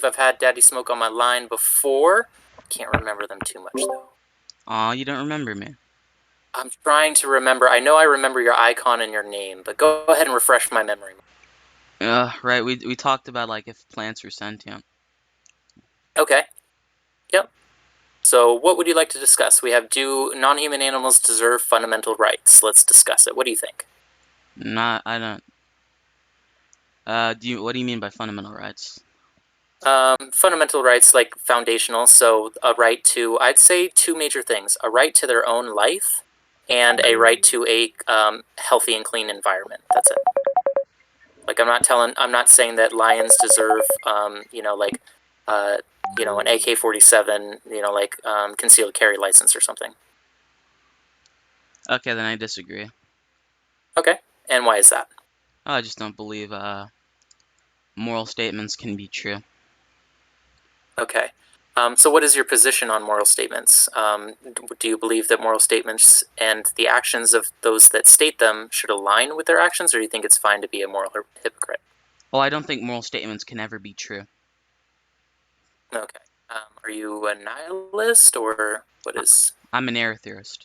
I've had Daddy Smoke on my line before. Can't remember them too much, though. Aw, you don't remember me. I'm trying to remember. I know I remember your icon and your name, but go ahead and refresh my memory. Right, we talked about, like, if plants were sentient. Okay. Yep. So what would you like to discuss? We have, do non-human animals deserve fundamental rights? Let's discuss it. What do you think? I don't... what do you mean by fundamental rights? Fundamental rights, like foundational, so a right to, I'd say two major things: a right to their own life and a right to a healthy and clean environment. That's it. Like, I'm not saying that lions deserve, like, an AK-47, like, concealed carry license or something. Okay, then I disagree. Okay, and why is that? I just don't believe, moral statements can be true. Okay. So what is your position on moral statements? Do you believe that moral statements and the actions of those that state them should align with their actions, or do you think it's fine to be a moral hypocrite? Well, I don't think moral statements can ever be true. Okay. Are you a nihilist, or what is... I'm an error theorist.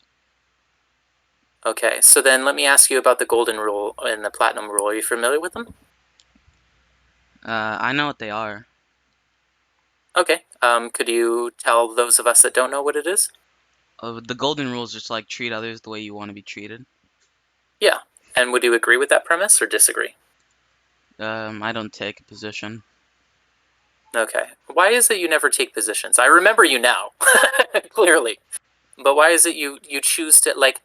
Okay, so then let me ask you about the golden rule and the platinum rule. Are you familiar with them? I know what they are. Okay. Could you tell those of us that don't know what it is? The golden rule is just, like, treat others the way you want to be treated. Yeah. And would you agree with that premise or disagree? I don't take a position. Okay. Why is it you never take positions? I remember you now, clearly. But why is it you choose to, like,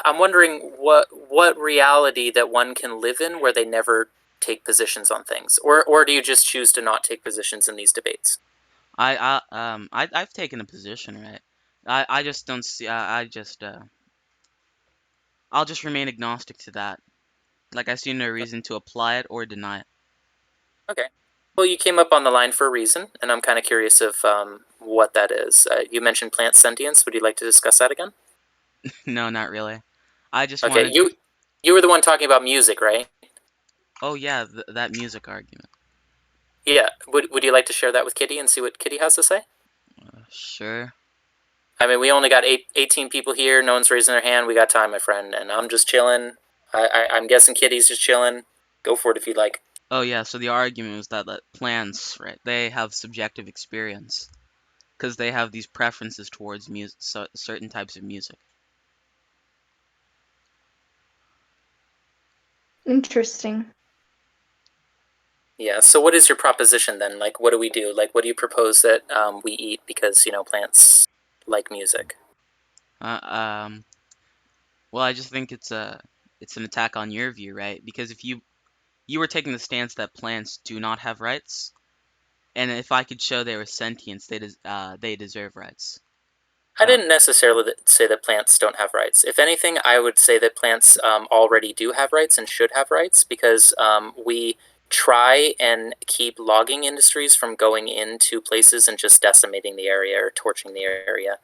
I'm wondering what reality that one can live in where they never take positions on things, or do you just choose to not take positions in these debates? I've taken a position, right? I just don't see. I'll just remain agnostic to that. Like, I see no reason to apply it or deny it. Okay. Well, you came up on the line for a reason, and I'm kind of curious of what that is. You mentioned plant sentience. Would you like to discuss that again? No, not really. I just Okay. wanted. You were the one talking about music, right? Oh yeah, that music argument. Yeah. Would you like to share that with Kitty and see what Kitty has to say? Sure. I mean, we only got 18 people here. No one's raising their hand. We got time, my friend, and I'm just chilling. I'm guessing Kitty's just chilling. Go for it if you'd like. Oh yeah, so the argument was that plants, right? They have subjective experience because they have these preferences towards music, certain types of music. Interesting. Yeah. So, what is your proposition then? Like, what do we do? Like, what do you propose that we eat because plants like music? Uh, um, well, I just think it's an attack on your view, right? Because if you were taking the stance that plants do not have rights, and if I could show they were sentience, they deserve rights. I didn't necessarily say that plants don't have rights. If anything, I would say that plants already do have rights and should have rights because we try and keep logging industries from going into places and just decimating the area or torching the area.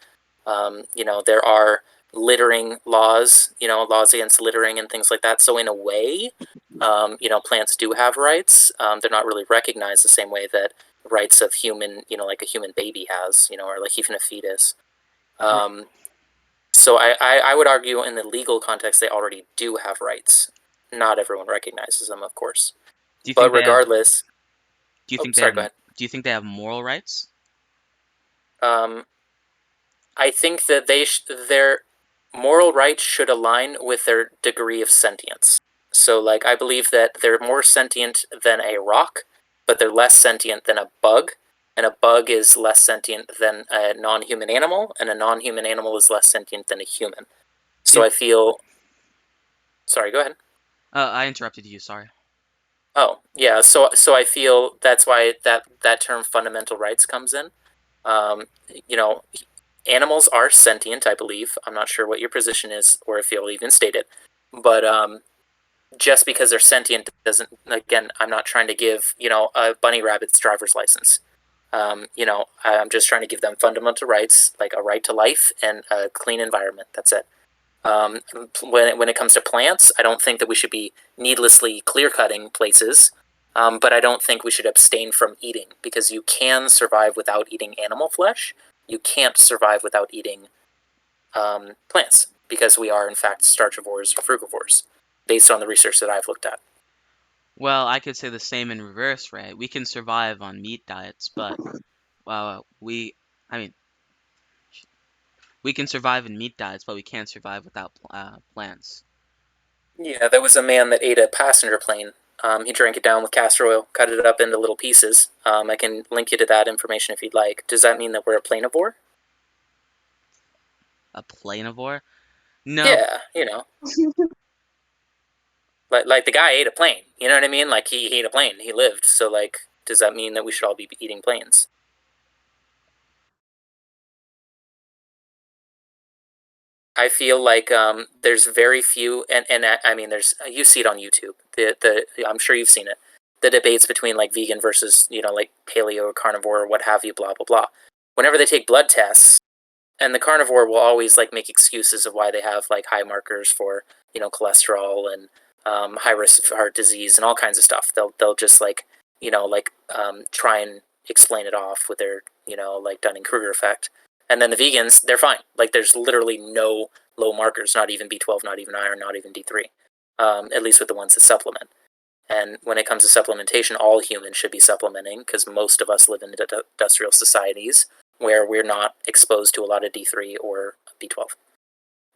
There are littering laws, laws against littering and things like that. So in a way, plants do have rights. They're not really recognized the same way that rights of human, like a human baby has, or like even a fetus. So I would argue in the legal context, they already do have rights. Not everyone recognizes them, of course. Do you But think they have? regardless, Do you oh, think they sorry, have? go ahead. Do you think they have moral rights? Um, I think that their moral rights should align with their degree of sentience. So, like, I believe that they're more sentient than a rock, but they're less sentient than a bug. And a bug is less sentient than a non human animal, and a non human animal is less sentient than a human. So Is, I feel. Sorry, go ahead. I interrupted you. Sorry. Oh, yeah. So I feel that's why that term fundamental rights comes in. Um, you know, Animals are sentient, I believe. I'm not sure what your position is or if you'll even state it. But just because they're sentient doesn't, again, I'm not trying to give, a bunny rabbit's driver's license. I'm just trying to give them fundamental rights, like a right to life and a clean environment. That's it. When it comes to plants, I don't think that we should be needlessly clear cutting places. But I don't think we should abstain from eating, because you can survive without eating animal flesh. You can't survive without eating plants, because we are in fact starchivores or frugivores, based on the research that I've looked at. Well, I could say the same in reverse, right? We can survive on meat diets, but I mean, we can survive in meat diets, but we can't survive without plants. Yeah, there was a man that ate a passenger plane. He drank it down with castor oil, cut it up into little pieces. I can link you to that information if you'd like. Does that mean that we're a planivore? A planivore? No, Yeah, like the guy ate a plane. You know what I mean? Like he ate a plane. He lived. So like, does that mean that we should all be eating planes? I feel like there's very few, and I mean, there's you see it on YouTube. The I'm sure you've seen it. The debates between like vegan versus like paleo or carnivore or what have you, blah blah blah. Whenever they take blood tests, and the carnivore will always like make excuses of why they have like high markers for cholesterol and high risk of heart disease and all kinds of stuff. They'll just like try and explain it off with their like Dunning Kruger effect. And then the vegans, they're fine. Like there's literally no low markers, not even B12, not even iron, not even D3. At least with the ones that supplement. And when it comes to supplementation, all humans should be supplementing, because most of us live in industrial societies where we're not exposed to a lot of D3 or B12.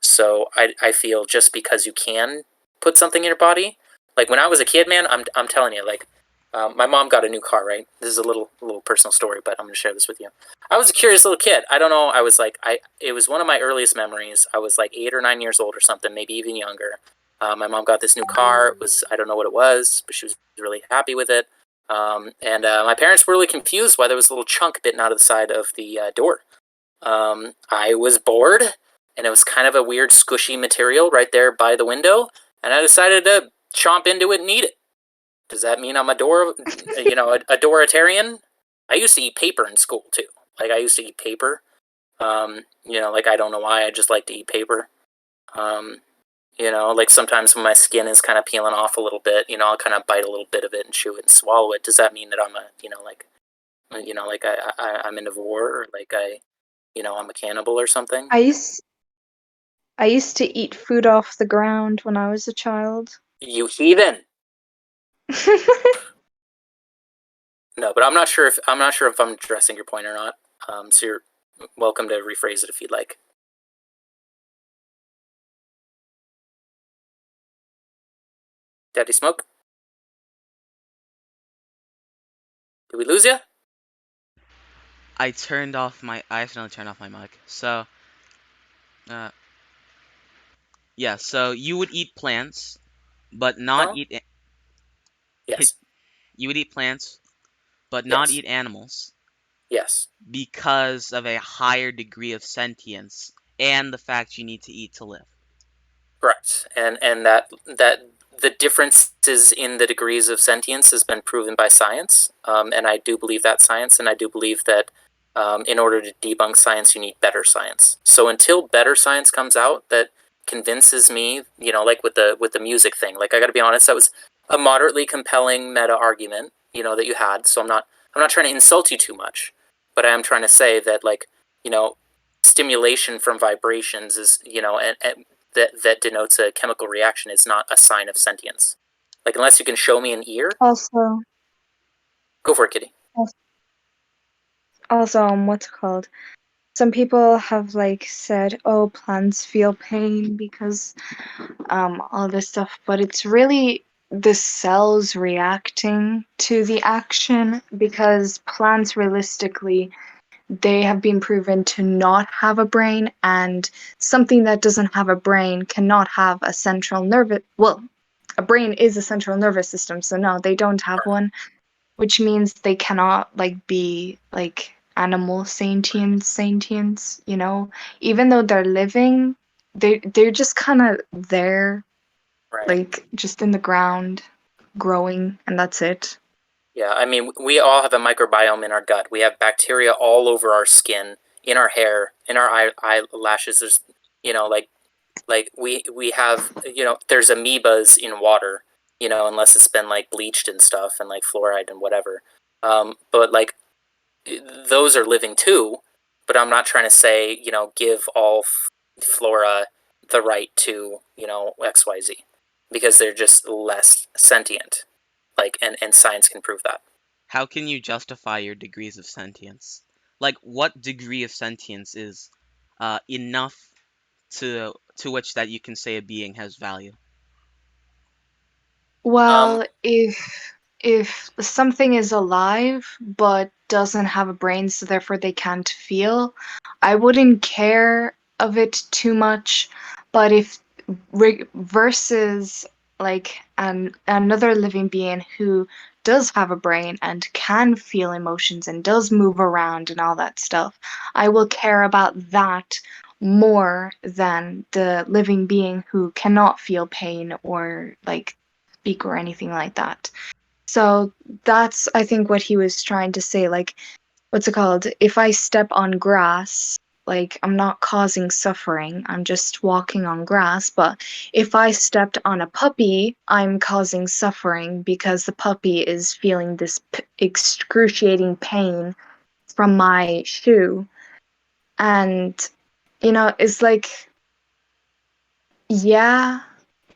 So I feel just because you can put something in your body, like when I was a kid, man, I'm telling you, like my mom got a new car, right? This is a little personal story, but I'm gonna share this with you. I was a curious little kid. I don't know. I was like, it was one of my earliest memories. I was like 8 or 9 years old or something, maybe even younger. My mom got this new car. It was, I don't know what it was, but she was really happy with it. And my parents were really confused why there was a little chunk bitten out of the side of the door. I was bored, and it was kind of a weird, squishy material right there by the window, and I decided to chomp into it and eat it. Does that mean I'm a Doritarian? I used to eat paper in school too. Like I used to eat paper. Like I don't know why, I just like to eat paper. Um, like sometimes when my skin is kind of peeling off a little bit, I'll kind of bite a little bit of it and chew it and swallow it. Does that mean that I'm like I'm a war, or like I'm a cannibal or something? I used I used to eat food off the ground when I was a child. You heathen. No, but I'm not sure if I'm addressing your point or not. So you're welcome to rephrase it if you'd like. Daddy Smoke, did we lose you? I accidentally turned off my mic. So, uh, yeah, so you would eat plants, but not Huh? eat Yes. you would eat plants, but not Yes. eat animals Yes. because of a higher degree of sentience and the fact you need to eat to live. Correct. And that the differences in the degrees of sentience has been proven by science. And I do believe that science, and I do believe that in order to debunk science, you need better science. So until better science comes out that convinces me, like with the music thing, like I got to be honest, that was a moderately compelling meta argument, that you had. So I'm not trying to insult you too much, but I am trying to say that like you know stimulation from vibrations is and that denotes a chemical reaction is not a sign of sentience. Like unless you can show me an ear, Also, go for it, kitty. also, what's it called? Some people have like said, "Oh, plants feel pain because all this stuff," but it's really the cells reacting to the action, because plants realistically they have been proven to not have a brain, and something that doesn't have a brain cannot have a central nervous, well, a brain is a central nervous system, so no, they don't have one, which means they cannot like be like animal sentience, even though they're living, they're just kind of there, Right. like just in the ground growing, and that's it. Yeah, I mean, we all have a microbiome in our gut. We have bacteria all over our skin, in our hair, in our eyelashes. There's, like we have, there's amoebas in water. unless it's been like bleached and stuff and like fluoride and whatever. But like those are living too. But I'm not trying to say give all flora the right to XYZ because they're just less sentient. Like and science can prove that. How can you justify your degrees of sentience? Like, what degree of sentience is enough to which that you can say a being has value? Um, Well, if something is alive but doesn't have a brain, so therefore they can't feel, I wouldn't care of it too much. But if versus like another living being who does have a brain and can feel emotions and does move around and all that stuff, I will care about that more than the living being who cannot feel pain or like speak or anything like that. So that's, I think, what he was trying to say. Like, what's it called? If I step on grass, like, I'm not causing suffering, I'm just walking on grass. But if I stepped on a puppy, I'm causing suffering because the puppy is feeling this excruciating pain from my shoe. And, it's like, yeah,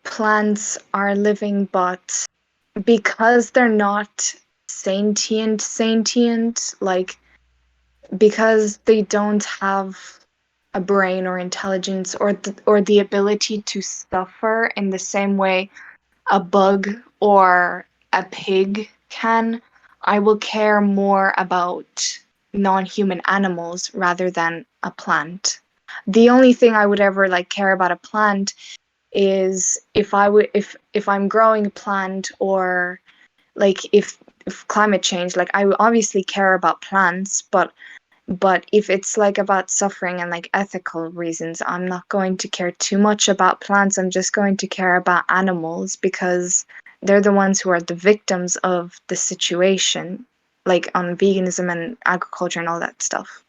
plants are living, but because they're not sentient, like because they don't have a brain or intelligence or the ability to suffer in the same way a bug or a pig can, I will care more about non-human animals rather than a plant. The only thing I would ever like care about a plant is if I would if I'm growing a plant, or like if climate change, like I obviously care about plants, but if it's like about suffering and like ethical reasons, I'm not going to care too much about plants. I'm just going to care about animals because they're the ones who are the victims of the situation, like on veganism and agriculture and all that stuff.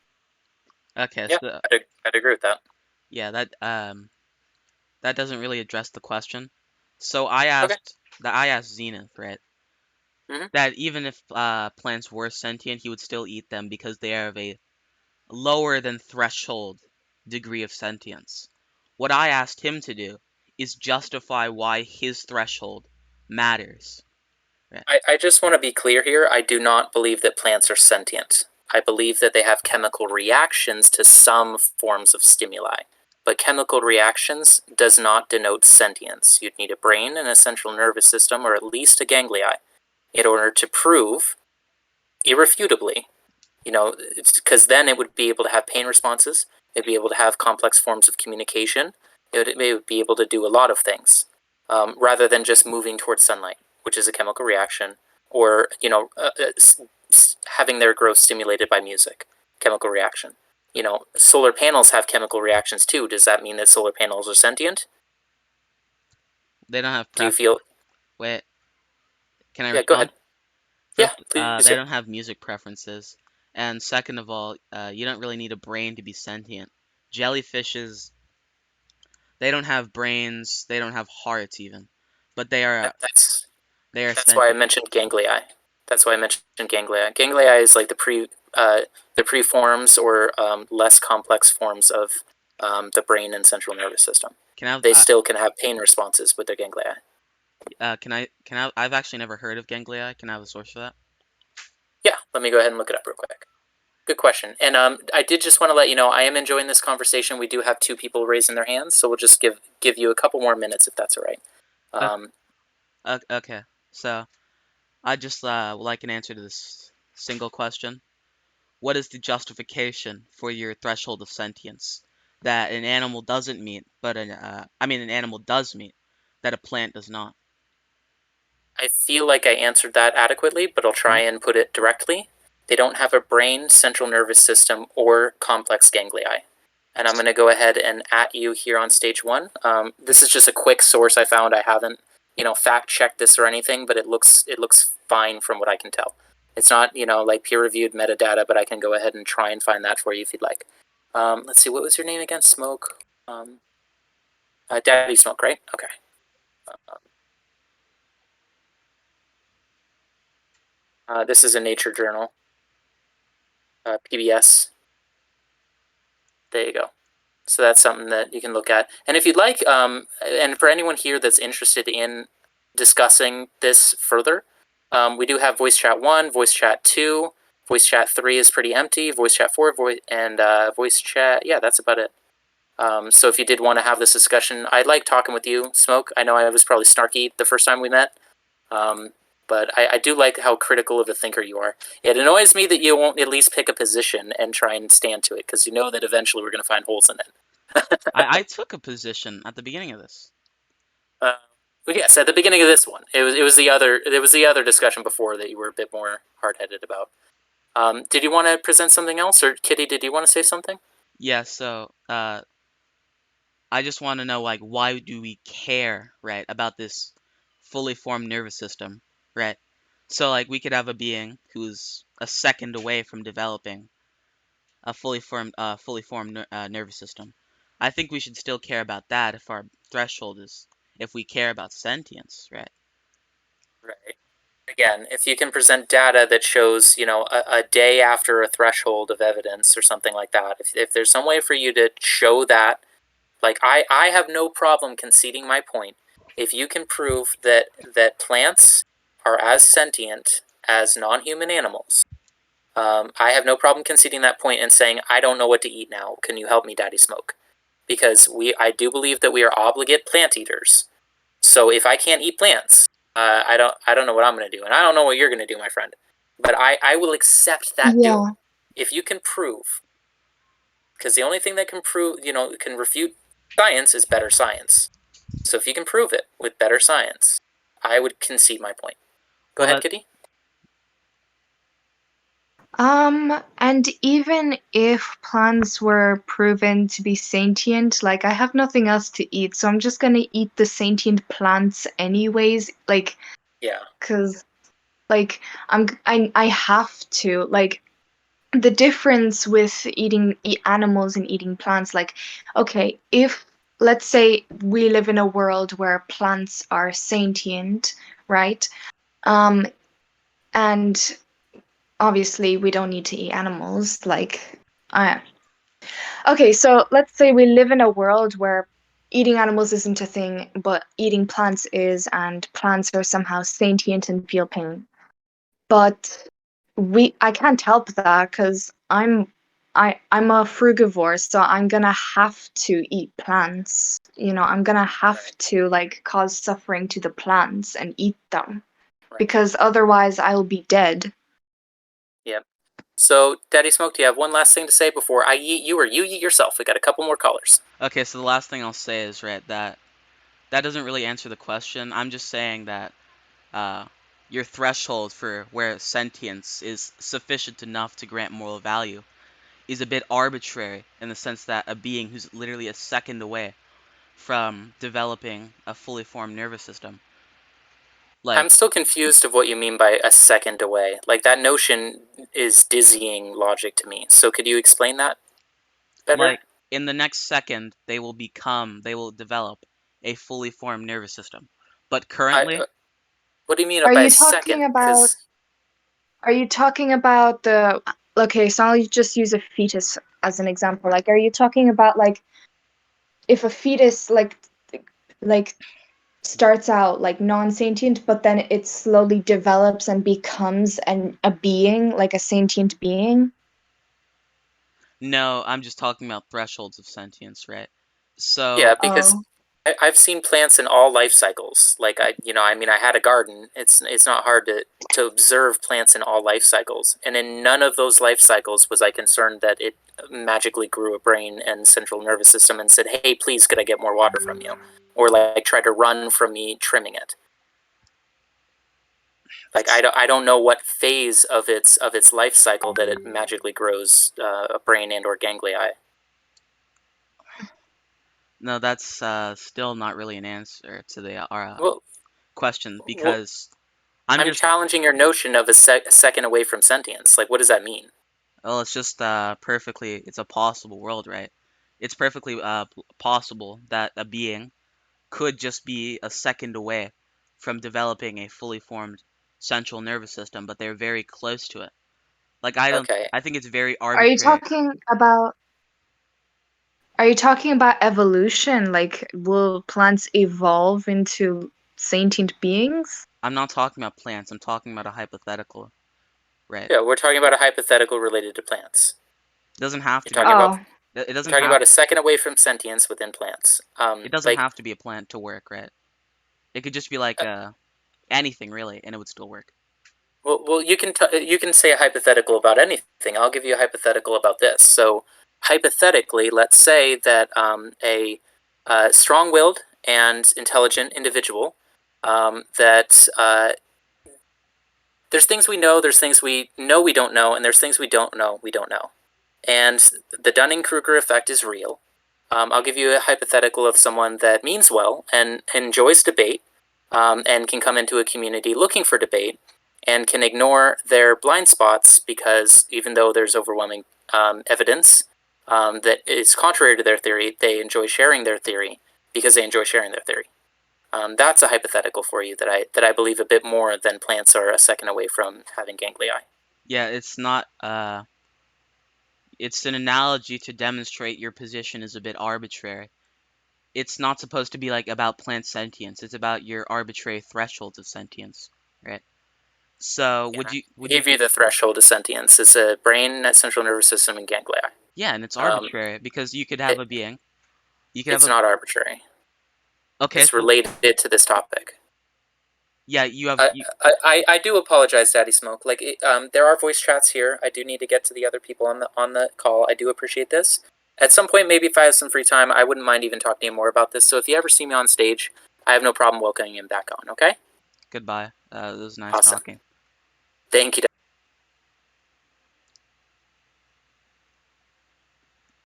Okay, yeah, so I'd agree with that. yeah, that doesn't really address the question. So Okay. I asked Zenith, right, Hmm. that even if plants were sentient, he would still eat them because they are of a lower than threshold degree of sentience. What I asked him to do is justify why his threshold matters. Right? I just want to be clear here. I do not believe that plants are sentient. I believe that they have chemical reactions to some forms of stimuli. But chemical reactions does not denote sentience. You'd need a brain and a central nervous system, or at least a ganglia, in order to prove irrefutably, because then it would be able to have pain responses. It'd be able to have complex forms of communication. It would be able to do a lot of things, rather than just moving towards sunlight, which is a chemical reaction, or having their growth stimulated by music, chemical reaction. Solar panels have chemical reactions too. Does that mean that solar panels are sentient? They don't have Do you pref. feel? Wait, can I Yeah, go respond? ahead. Yeah, First, please they do. don't have music preferences, and second of all, you don't really need a brain to be sentient. Jellyfishes, they don't have brains, they don't have hearts even, but That, that's they are That's why I sentient. mentioned ganglia. That's why I mentioned ganglia. Ganglia is like the preforms, or less complex forms of the brain and central nervous system. Can I have, They still can have pain responses with their ganglia. I've actually never heard of ganglia. Can I have a source for that? Yeah, let me go ahead and look it up real quick. Good question. And I did just want to let you know I am enjoying this conversation. We do have two people raising their hands, so we'll just give you a couple more minutes if that's all right. Uh, Um, okay, so I just would like an answer to this single question. What is the justification for your threshold of sentience that an animal doesn't meet, but an animal does meet, that a plant does not? I feel like I answered that adequately, but I'll Hmm? try and put it directly. They don't have a brain, central nervous system, or complex ganglia. And I'm going to go ahead and at you here on stage one. This is just a quick source I found. I haven't, fact checked this or anything, but it looks fine from what I can tell. It's not, like peer reviewed metadata, but I can go ahead and try and find that for you if you'd like. Let's see, what was your name again? Smoke. Daddy Smoke, right? Okay. This is a Nature journal, PBS. There you go. So that's something that you can look at. And if you'd like, and for anyone here that's interested in discussing this further, we do have voice chat 1, voice chat 2, voice chat 3 is pretty empty, voice chat 4, and voice chat, yeah, that's about it. So if you did want to have this discussion, I like talking with you, Smoke. I know I was probably snarky the first time we met, um, but I do like how critical of a thinker you are. It annoys me that you won't at least pick a position and try and stand to it, because you know that eventually we're going to find holes in it. I took a position at the beginning of this. Uh, but yes, at the beginning of this one, it was the other discussion before that you were a bit more hard headed about. Did you want to present something else, or Kitty? Did you want to say something? Yeah, so I just want to know, like, why do we care, right, about this fully formed nervous system, right? So, like, we could have a being who's a second away from developing a fully formed nervous system. I think we should still care about that if our threshold is if we care about sentience, right? Right. Again, if you can present data that shows, a day after a threshold of evidence or something like that, if there's some way for you to show that, like I have no problem conceding my point. If you can prove that plants are as sentient as non-human animals, I have no problem conceding that point and saying I don't know what to eat now. Can you help me, Daddy Smoke? Because I do believe that we are obligate plant eaters. So if I can't eat plants, I don't know what I'm going to do, and I don't know what you're going to do, my friend. But I will accept that doom Yeah. if you can prove, because the only thing that can prove, can refute science is better science. So if you can prove it with better science, I would concede my point. Go Well, ahead, that Kitty. And even if plants were proven to be sentient, like I have nothing else to eat, so I'm just gonna eat the sentient plants anyways, like, Yeah. 'cause like I have to. Like the difference with eating animals and eating plants, like, okay, if let's say we live in a world where plants are sentient, right? Um, and obviously we don't need to eat animals. Like, I okay, so let's say we live in a world where eating animals isn't a thing, but eating plants is, and plants are somehow sentient and feel pain. But I can't help that because I'm a frugivore, so I'm gonna have to eat plants. I'm gonna have Right. to like cause suffering to the plants and eat them Right. because otherwise I'll be dead. Yep. So, Daddy Smoke, do you have one last thing to say before I eat you or you eat yourself? We got a couple more callers. okay. So the last thing I'll say is right that doesn't really answer the question. I'm just saying that uh, your threshold for where sentience is sufficient enough to grant moral value is a bit arbitrary in the sense that a being who's literally a second away from developing a fully formed nervous system, I'm like still confused of what you mean by a second away. Like, that notion is dizzying logic to me. So could you explain that better? like in the next second they will develop a fully formed nervous system. But I currently, What do you mean Are by a you second? talking about Because are you talking about the okay, so I'll just use a fetus as an example. Like, are you talking about like if a fetus like starts out like non-sentient, but then it slowly develops and becomes a being, like a sentient being? no, I'm just talking about thresholds of sentience, right? yeah, So, because Oh. I've seen plants in all life cycles. Like I had a garden. It's not hard to observe plants in all life cycles, and in none of those life cycles was I concerned that it magically grew a brain and central nervous system and said, "Hey, please, could I get more water from you?" Or like try to run from me trimming it. Like I don't know what phase of its life cycle that it magically grows a brain and or ganglia. no, that's still not really an answer to the Well, question well, because I'm I'm just challenging your notion of a second away from sentience. Like, what does that mean? well, it's just it's a possible world, right? It's perfectly possible that a being could just be a second away from developing a fully formed central nervous system, but they're very close to it. Like I don't, Okay. I think it's very Are you arbitrary. talking about are you talking about evolution? Like, will plants evolve into sentient beings? I'm not talking about plants. I'm talking about a hypothetical, right? Yeah, we're talking about a hypothetical related to plants. It doesn't have You're to be talking one. about Oh, It you're doesn't talking have. about a second away from sentience within plants. It doesn't Like, have to be a plant to work, right? It could just be like anything really, and it would still work. well, you can say a hypothetical about anything. I'll give you a hypothetical about this. So, hypothetically, let's say that a strong-willed and intelligent individual that there's things we know, there's things we know we don't know, and there's things we don't know we don't know. And the Dunning-Kruger effect is real. I'll give you a hypothetical of someone that means well and enjoys debate, and can come into a community looking for debate and can ignore their blind spots because even though there's overwhelming evidence that is contrary to their theory, they enjoy sharing their theory because they enjoy sharing their theory. That's a hypothetical for you that I believe a bit more than plants are a second away from having ganglia. Yeah, it's not. It's an analogy to demonstrate your position is a bit arbitrary. It's not supposed to be like about plant sentience. It's about your arbitrary thresholds of sentience, right? So Yeah, I would you gave you the threshold of sentience. It's a brain, central nervous system, and ganglia. yeah, and it's Um, arbitrary because you could have it, a being. You could have it's a not arbitrary. okay, It's so related to this topic. yeah, you have I, you I do apologize, Daddy Smoke. Like, there are voice chats here. I do need to get to the other people on the call. I do appreciate this. At some point, maybe if I have some free time, I wouldn't mind even talking to you more about this. So if you ever see me on stage, I have no problem welcoming him back on. Okay? goodbye. It was nice Awesome. talking. Thank you.